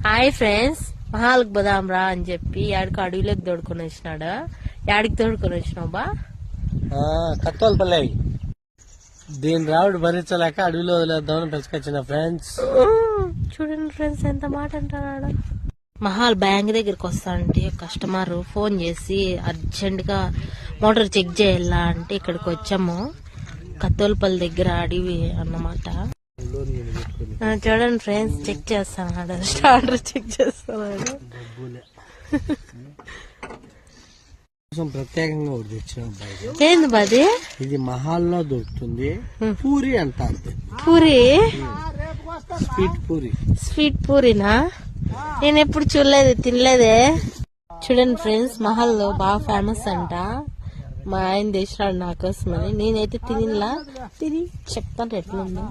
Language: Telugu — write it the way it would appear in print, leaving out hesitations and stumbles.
హాయ్ ఫ్రెండ్స్, మహాల్కి పోదాం రా అని చెప్పి యాడికి అడవిలోకి తోడుకొని వచ్చినాడు. యాడికి తోడుకొని వచ్చినావు బా? కత్తోలపల్లి. దీని రావుడు భరించలేక అడవిలో వదిలేద్దామని పిలుచుకొచ్చిన ఫ్రెండ్స్. చూడండి ఫ్రెండ్స్, ఎంత మాట అంటున్నాడు. మహాల్ బ్యాంక్ దగ్గరికి వస్తా అంటే కస్టమర్ ఫోన్ చేసి అర్జెంట్ గా మోటార్ చెక్ చేయాలా అంటే ఇక్కడికి వచ్చాము. కత్తోలపల్లి దగ్గర అడవి అన్నమాట. చూడండి ఫ్రెండ్స్, చెక్ చేస్తున్నాడు, స్టార్టర్ చెక్ చేస్తున్నాడు. ప్రత్యేకంగా ఒకటి తెచ్చిన. ఏంది బాది? ఇది మహాల్లో దొరుకుతుంది. పూరి అంటారు. పూరి? స్వీట్ పూరి. స్వీట్ పూరినా? నేను ఎప్పుడు చూడలేదు, తినలేదే. చూడండి ఫ్రెండ్స్, మహల్లో బాగా ఫేమస్ అంట. మా ఆయన తెచ్చినాడు నా కోసమని. నేనైతే తినిలా, తిని చెప్తాను ఎట్లుందో.